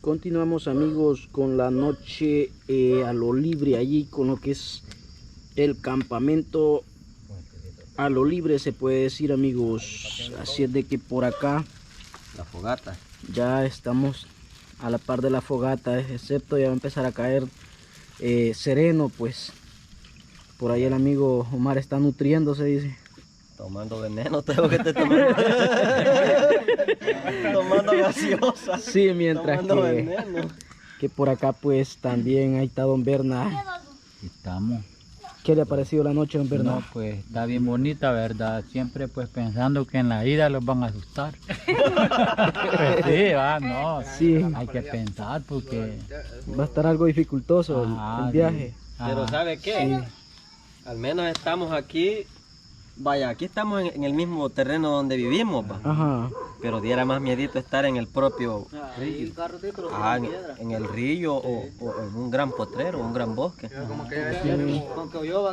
Continuamos, amigos, con la noche a lo libre allí, con lo que es el campamento a lo libre, se puede decir, amigos. Así es de que por acá la fogata ya estamos a la par de la fogata, excepto ya va a empezar a caer sereno, pues por ahí el amigo Omar está nutriéndose, dice. Tomando veneno, tengo que te tomando. Tomando gaseosa. Sí, mientras que por acá pues también ahí está don Berna. Estamos. ¿Qué le ha parecido la noche, don Berna? No, pues está bien bonita, ¿verdad? Siempre pues pensando que en la ida los van a asustar. Pues sí, no. Sí. Hay que pensar porque va a estar algo dificultoso el viaje. Pero ¿sabe qué? Sí. Al menos estamos aquí. Vaya, aquí estamos en el mismo terreno donde vivimos, pa. Ajá. Pero diera más miedito estar en el propio río. En el río o en un gran potrero, un gran bosque.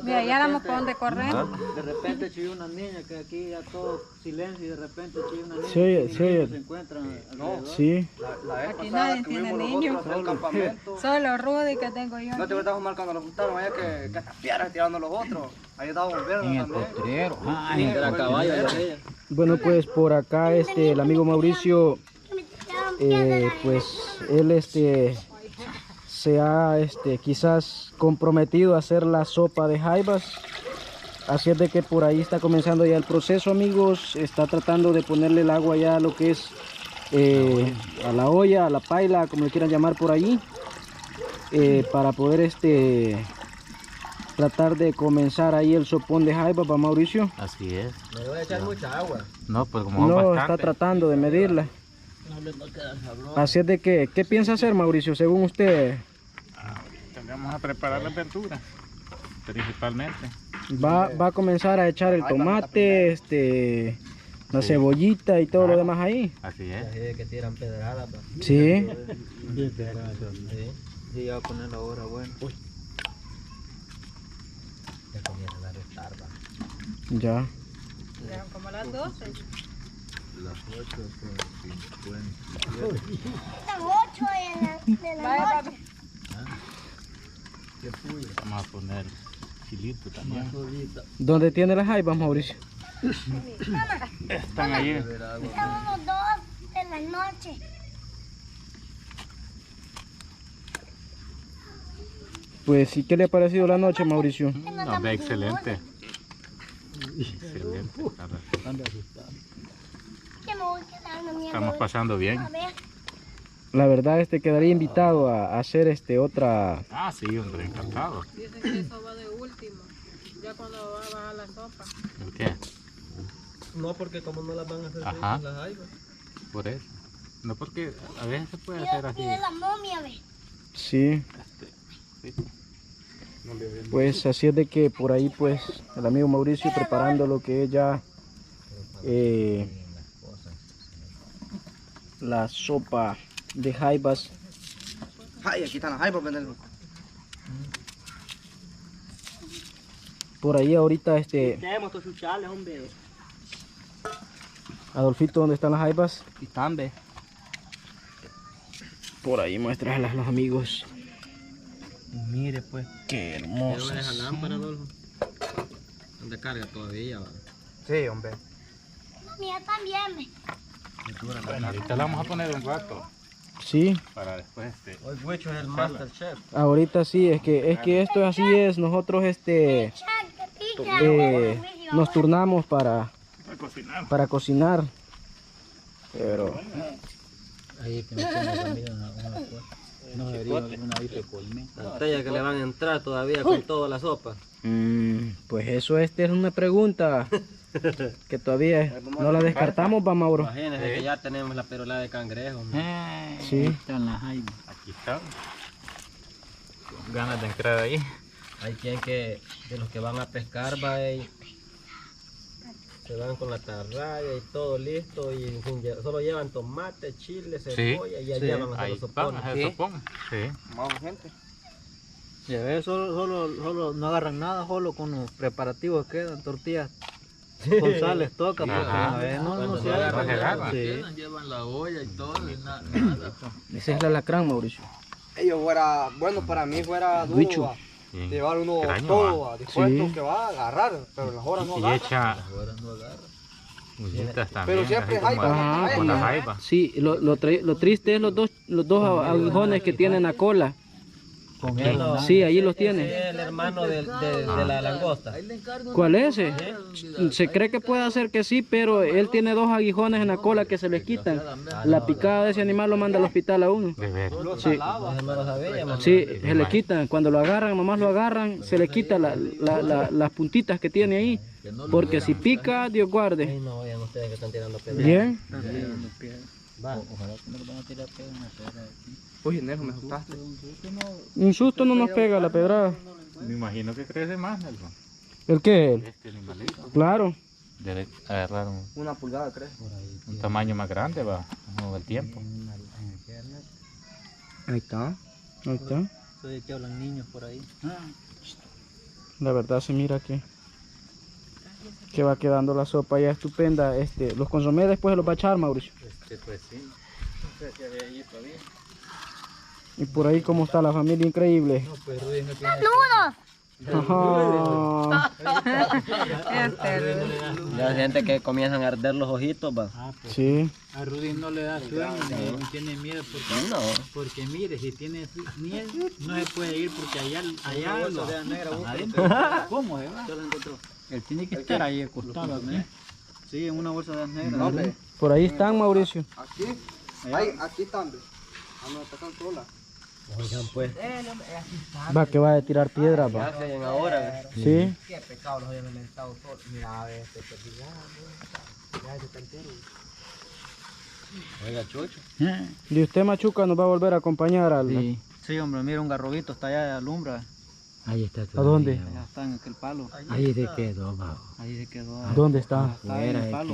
Mira, ya damos por donde correr. De repente chilló una niña, que aquí ya todo silencio y de repente chilló una niña. Sí, y sí. niños se encuentran alrededor. Sí. Aquí nadie tiene niños. Solo Rudy que tengo yo. No te acordás, Omar, cuando nos juntamos allá que estas piedras tirando los otros. Ahí estábamos en viendo el también. potrero. Era caballo de ella. Bueno, pues por acá el amigo Mauricio, pues él se ha quizás comprometido a hacer la sopa de jaibas. Así es de que por ahí está comenzando ya el proceso, amigos. Está tratando de ponerle el agua ya a lo que es a la olla, a la paila, como le quieran llamar por ahí, para poder tratar de comenzar ahí el sopón de jaibas, ¿va, Mauricio? Así es. Me voy a echar mucha agua. No, pues como No, bastante. está tratando de medirla. Así es de que, ¿qué piensa hacer, Mauricio, según usted? Vamos a preparar las verduras, principalmente. Va a comenzar a echar el tomate, la cebollita y todo lo demás ahí. Así es. Así de que tiran pedradas, pa. Sí. Sí, ya va a poner la hora buena. Ya comienzan a restar, pa. Ya. Ya como las 12. Las 8:50. Las 8 de la Vaya, noche. Vamos a poner chilito también. ¿Dónde tiene las jaibas, Mauricio? Están ahí. Estamos 2 de la noche. Pues, ¿y qué le ha parecido la noche, Mauricio? No, ve excelente. Excelente. Que me voy quedando miedo. Estamos pasando bien. A ver. La verdad, quedaría invitado a hacer otra. Ah, sí, hombre, encantado. Dicen que eso va de último. Ya cuando va a bajar la sopa. ¿Por qué? No, porque como no las van a hacer Ajá. las jaibas. Por eso. No, porque a veces se puede Mira, hacer así. mira la momia, ve. Sí. Sí. Pues así es de que por ahí pues el amigo Mauricio preparando lo que es ya la sopa de jaibas. Ay, aquí están las jaibas, pendejo. Por ahí ahorita Tenemos que escucharles, hombre. Adolfito, ¿dónde están las jaibas? Y están, ve. Por ahí muéstralas a los amigos. Mire, pues. Qué Pero esa hermosas. lámpara, Adolfo. ¿Dónde carga todavía, va? Sí, hombre. La mía también, ve. Bueno, ahorita la vamos a poner un rato Sí, para después Hoy Huicho es el master chef. ahorita sí, es que esto así es, nosotros nos turnamos para cocinar. Pero Ahí que me tiene también una cosa. No debería una vez de colmé. Botellas que le van a entrar todavía con toda la sopa. pues eso es una pregunta que todavía no la descartamos, va, Mauro. Imagínense que ya tenemos la perolada de cangrejo. ¿no? Sí. Ahí están las jaibas. aquí está. Con ganas de entrar ahí. Hay quien que, de los que van a pescar, va y se van con la atarraya y todo listo y solo llevan tomate, chile, cebolla y ya llevan a Ahí los van sopones. a hacer sopón. Sí. Más gente. Ya ves, solo no agarran nada, solo con los preparativos que quedan, tortillas Con sal les toca, porque a veces no se agarra. Sí. Llevan la olla y todo y nada. Ese es el alacrán, Mauricio. Ellos fuera, bueno, para mí fuera Bicho. duro, va. Llevar uno Extraño, todo, va, dispuesto Sí. que va a agarrar, pero en las horas no Y agarra. echa mullitas también. Pero siempre así como jaiba, Ajá, con la jaiba. Sí, lo triste es los dos aguijones que tienen la cola. Con él. Sí, ahí los Es tiene. el hermano de la langosta. ¿Cuál es ese? Se cree que puede ser que sí, pero él tiene dos aguijones en la cola que se le quitan. La picada de ese animal lo manda al hospital a uno. De ver. Sí, Ese no lo sabíamos. sí, se le quitan. Cuando lo agarran, nomás lo agarran, se le quita las puntitas que tiene ahí. Porque si pica, Dios guarde. Ay, no vayan ustedes que están tirando piedras. Bien. Va. Ojalá que no le van a tirar pedo en la piedra. Uy, Nejo, me asustaste. Un susto no nos pega la pedrada. Me imagino que crece más, Nelson. ¿El qué? Este animalito. Claro. Debe agarrar Una pulgada, ¿crees? un tamaño más grande, va, con el tiempo. Ahí está. Ahí está. Soy de que hablan niños por ahí. La verdad se mira que va quedando la sopa ya estupenda. Los consomés después los va a echar, Mauricio. Pues sí. Y por ahí cómo está la familia increíble. ¡Saludos! Ajá. Ya hay gente que comienzan a arder los ojitos, va. Sí. A Rudy no le da sueño, ni tiene miedo porque, No. porque mire, si tiene miel, no se puede ir porque allá lo ¿Cómo se va? Él tiene que estar ahí acostado, ¿no? Sí, en una bolsa de negra. ¿Dónde? Por ahí están, Mauricio. Aquí. Ahí, aquí están. A donde están todas. Oigan, pues. Va que va a tirar piedra, va. ¿Qué hacen ahora? Sí. Qué pecado los habían inventado todos. Mira, a ver, ya está entero. Oiga, Chucho. Y usted, Machuca, nos va a volver a acompañar al... Sí. Sí, hombre, mira, un garrobito está allá, alumbra. Ahí está ¿A dónde? Allá está en aquel palo. Ahí se quedó, bajo. Ahí se quedó. ¿Dónde está? Está en el palo.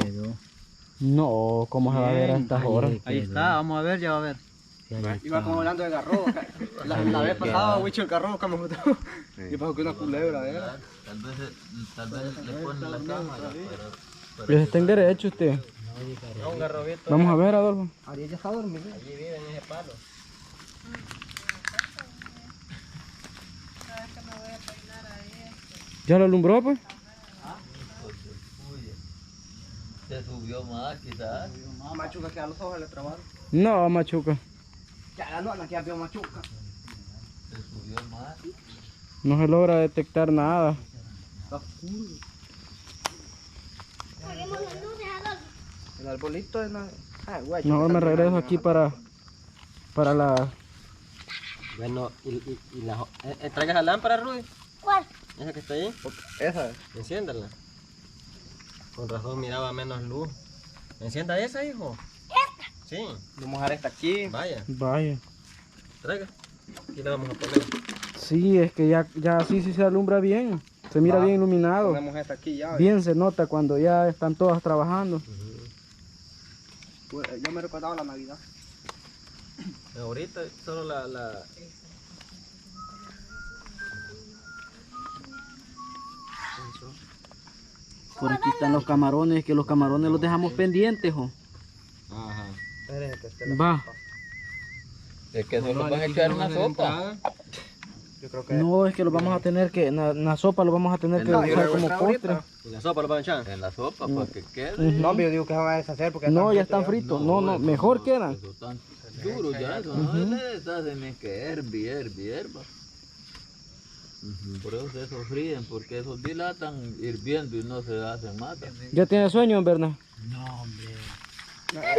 No, ¿cómo se va a ver a estas horas? Ahí está, vamos a ver, ya va a ver. Iba como hablando de garrobo. La vez pasada, Wicho, el garrobo que me gustó. Y pasó que una culebra era. Tal vez le ponen la cámara, Está en derecho usted. No, un garrobito. Vamos a ver, Adolfo. Ariel ya está dormido. Allí vive en ese palo. ¿Ya lo alumbró, pues? se subió más, quizás. Machuca, que a los ojos le trabaron. No, Machuca. Ya, no, aquí había machuca. Se subió más. No se logra detectar nada. Está oscuro. Apaguemos las luces, Adolfo. El arbolito es una... Ah, güey. Mejor me regreso aquí para la... Bueno, y la... ¿Traigas la lámpara, Rudy? ¿Cuál? Esa que está ahí. Esa. Enciéndala. Con razón miraba menos luz. ¿Encienda esa, hijo? ¿Esta? Sí. Vamos a dejar esta aquí. Vaya, Vaya. traiga. Aquí la vamos a poner. Sí, es que ya así sí se alumbra bien. Se mira bien iluminado. Ponemos esta aquí ya. Bien se nota cuando ya están todas trabajando. Pues, yo me recordaba la Navidad. Ahorita solo la... Por aquí están los camarones, que los camarones los dejamos pendientes, jo. Ajá. Va. Es que solo van a echar una sopa. Yo creo que... No, es que los vamos a tener que, en la sopa los vamos a tener que No, yo usar lo como voy a postre. ahorita. ¿Y la sopa lo van a echar? En la sopa, para que quede. No, pero yo digo que se van a deshacer porque... No, ya están fritos. No, mejor quedan. Eso tan duro ya, eso no se deshacen, es que hierva. Por eso se sofríen, porque esos dilatan hirviendo y no se hacen mata. ¿Ya tiene sueño, Bernard? Ya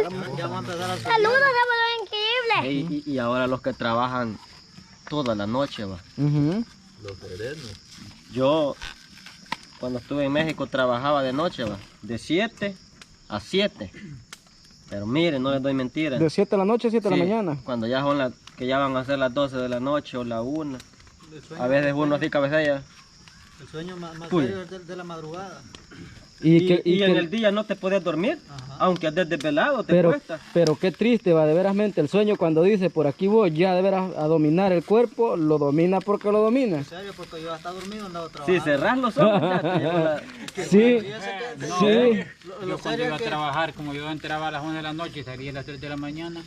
vamos a empezar a Saludos, sábado increíble. Y ahora los que trabajan toda la noche, va. Los serenos. Yo, cuando estuve en México, trabajaba de noche, va. De 7 a 7. Pero miren, no les doy mentiras. De 7 de la noche a 7 de la Sí, mañana. Cuando ya son que ya van a ser las 12 de la noche o la 1. A veces uno así cabecilla. El sueño más Uy. serio es de la madrugada. Y en el día no te puedes dormir, aunque estés desvelado, te cuesta. Pero qué triste va, de verasmente el sueño cuando dice por aquí voy ya de veras a dominar el cuerpo, lo domina porque lo domina. En serio, porque yo hasta dormido andaba trabajando. Si cerrás los ojos, ya te llegó la... Sí, sí. Yo cuando iba a trabajar, como yo entraba a las 11 de la noche y salía a las 3 de la mañana,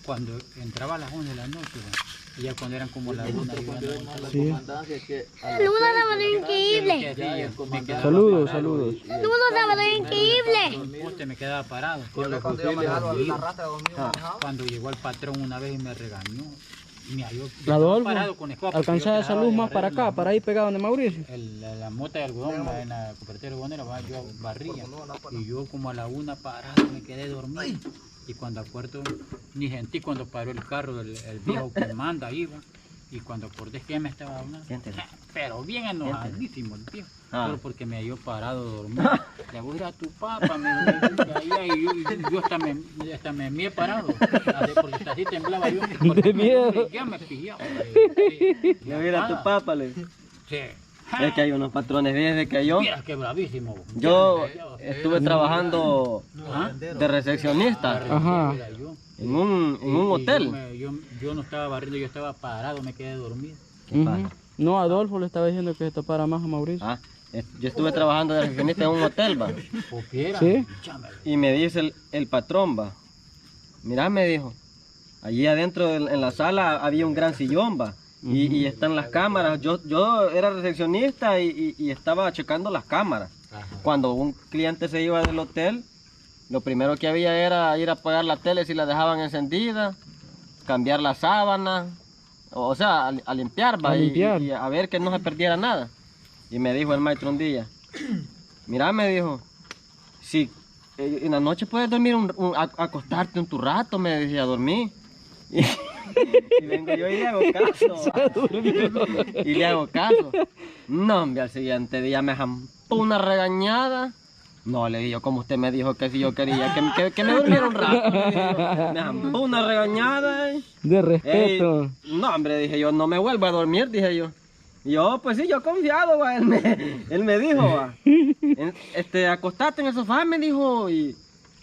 cuando entraba a las 11 de la noche, y ya cuando eran como las 1, Sí. Saludos, sábado increíble. Saludos, saludos. Saludos, sábado increíble. me quedaba parado. Cuando llegó el patrón una vez y me regañó. Mira, yo Adolfo, parado con escoba, alcanzaba esa luz más para acá, para ahí pegado donde Mauricio. La mota de algodón en la cooperativa algodonera, yo barría. Y yo como a la 1 parado me quedé dormido. Y cuando acuerdo, ni sentí cuando paró el carro, el viejo que manda iba. Y cuando acordé que ya me estaba hablando, pero bien enojadísimo el viejo. Solo porque me halló parado dormido. Le voy a ir a tu papá, y yo hasta me he parado. Porque así temblaba yo. De miedo. Ya me pillaba. Le voy a ir a tu papá, le. Sí. Es que hay unos patrones bien de que yo. Mira, qué bravísimo. Yo estuve trabajando de recepcionista. Ajá. En un hotel. Yo no estaba barriendo, yo estaba parado, me quedé dormido. No, Adolfo le estaba diciendo que se topara más a Mauricio. Yo estuve trabajando de recepcionista en un hotel, va. ¿Sí? Y me dice el patrón, va. Mirá, me dijo, allí adentro en la sala había un gran sillón, va. Y están las cámaras. Yo era recepcionista y estaba checando las cámaras. Cuando un cliente se iba del hotel, lo primero que había era ir a apagar la tele si la dejaban encendida, cambiar la sábana, o sea, a limpiar, va, y a ver que no se perdiera nada. Y me dijo el maestro un día, mira, me dijo, si en la noche puedes dormir, acostarte un tu rato, me decía, dormir. Y vengo yo y le hago caso. Y le hago caso. No, hombre, al siguiente día me jampó una regañada. No, le dije yo, como usted me dijo que si yo quería que me durmiera un rato. Me jampó una regañada. De respeto. No, hombre, dije yo, no me vuelvo a dormir, dije yo. Y yo, pues sí, yo confiado, va. Él me dijo, va. Acostate en el sofá, me dijo, y...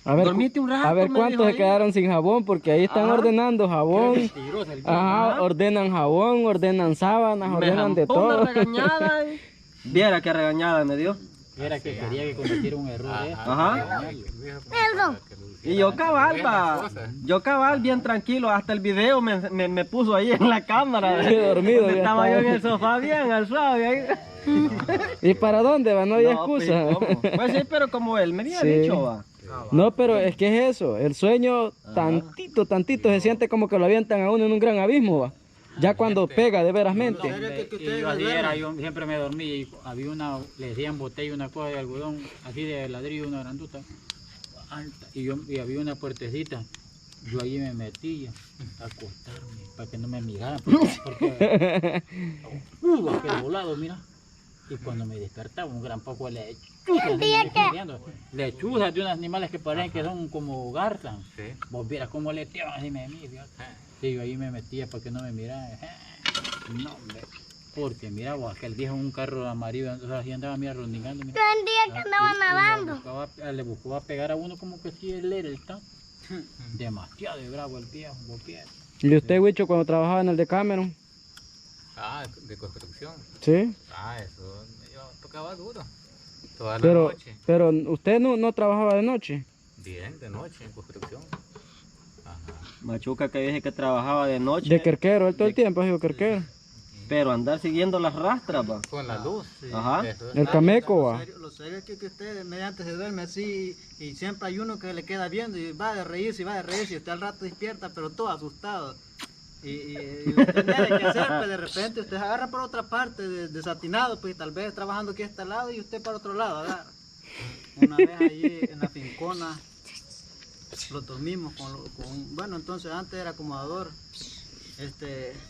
dormite un rato. A ver cuántos se quedaron sin jabón, porque ahí están ordenando jabón. Ordenan jabón, ordenan sábanas, ordenan de todo. Una regañada. Viera qué regañada me dio. Era que quería que cometiera un error. Perdón. Y yo cabal, va. Yo cabal, bien tranquilo. Hasta el video me puso ahí en la cámara. Dormido. Estaba yo en el sofá bien alzado. ¿Y para dónde va? No hay excusa. Pues sí, pero como él me había dicho, va. No, pero es que es eso, el sueño tantito se siente como que lo avientan a uno en un gran abismo, va. Ya cuando pega de verasmente. Yo siempre me dormí y había le decían botella, una cosa de algodón, así de ladrillo, una granduta, alta, y había una puertecita. Yo allí me metía a acostarme para que no me miraran, porque aquel volado, mira. Y cuando me despertaba un gran poco de lechuzas de unos animales que parecen que son como garzas. Vos vieras cómo leteaban así me mira. Sí, yo ahí me metía para que no me miraran. No, hombre. Porque mira vos, aquel viejo en un carro amarillo, entonces así andaba mira rondingando. Mira. Yo un día que andaba nadando. Le buscaba pegar a uno como que si él era el tan. Demasiado bravo el viejo, vos vieras. ¿Y usted, Huicho, cuando trabajaba en el Decameron? De construcción. ¿Sí? Eso yo tocaba duro. Toda la noche. Pero usted no trabajaba de noche. Bien, de noche en construcción. Machuca que dije que trabajaba de noche. De querquero, él todo el tiempo ha sido querquero. Pero andar siguiendo las rastras, va. Con la luz. Sí. El cameco, va. Lo serio es que usted mediante se duerme así y siempre hay uno que le queda viendo y va de reírse y usted al rato despierta pero todo asustado. Y usted tiene que hacer, pues de repente usted agarra por otra parte, desatinado, pues tal vez trabajando aquí a este lado y usted para otro lado agarra. Una vez allí en la fincona, lo dormimos bueno, entonces antes era acomodador,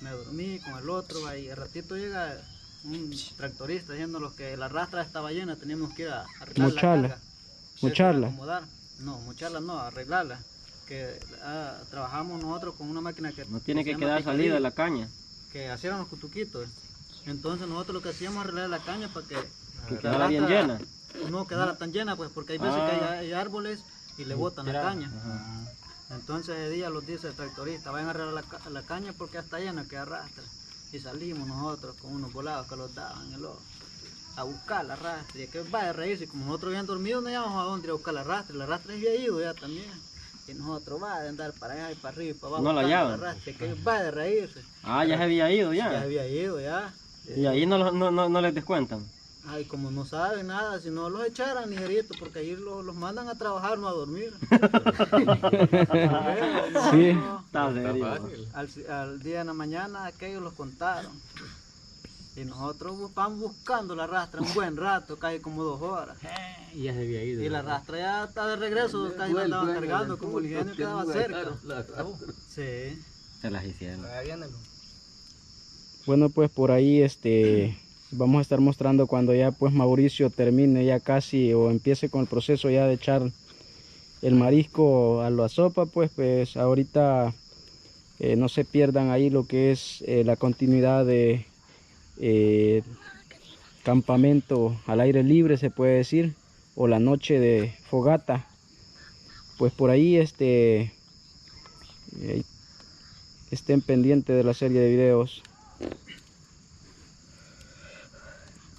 me dormí con el otro, y al ratito llega un tractorista diciendo que la rastra estaba llena, teníamos que ir a arreglar la carga. Mocharla. No, mocharla no, arreglarla. Que trabajamos nosotros con una máquina que no tiene que quedar salida de la caña, que hacían los cutuquitos. Entonces nosotros lo que hacíamos era arreglar la caña para que quedara bien llena. no quedara tan llena, pues, porque hay veces que hay árboles y le botan la caña. Entonces ese día los dice el tractorista, vayan a arreglar la caña porque ya está llena, que arrastra. Y salimos nosotros con unos volados que los daban en el ojo, a buscar la arrastre. Y que va de reírse, como nosotros habían dormido, no íbamos a dónde ir a buscar la arrastre. La arrastre había ido ya también. Y nosotros va de andar para allá y para arriba y para abajo. No la hallaban. Que va de reírse. Ah, ya se había ido ya. Ya había ido ya. Y ahí no les descuentan. Ay, como no saben nada, si no los echaran ligerito, porque ahí los mandan a trabajar, no a dormir. Sí. Está serio. Al día de la mañana aquellos los contaron. Y nosotros vamos buscando la rastra un buen rato, casi como 2 horas. Y ya se había ido. Y la rastra ya está de regreso, casi la andaban cargando, como el ingenio quedaba cerca. Sí. Se las hicieron. Bueno, pues por ahí vamos a estar mostrando cuando ya pues Mauricio termine ya casi o empiece con el proceso ya de echar el marisco a la sopa, pues ahorita no se pierdan ahí lo que es la continuidad de campamento al aire libre, se puede decir, o la noche de fogata. Pues por ahí estén pendientes de la serie de videos.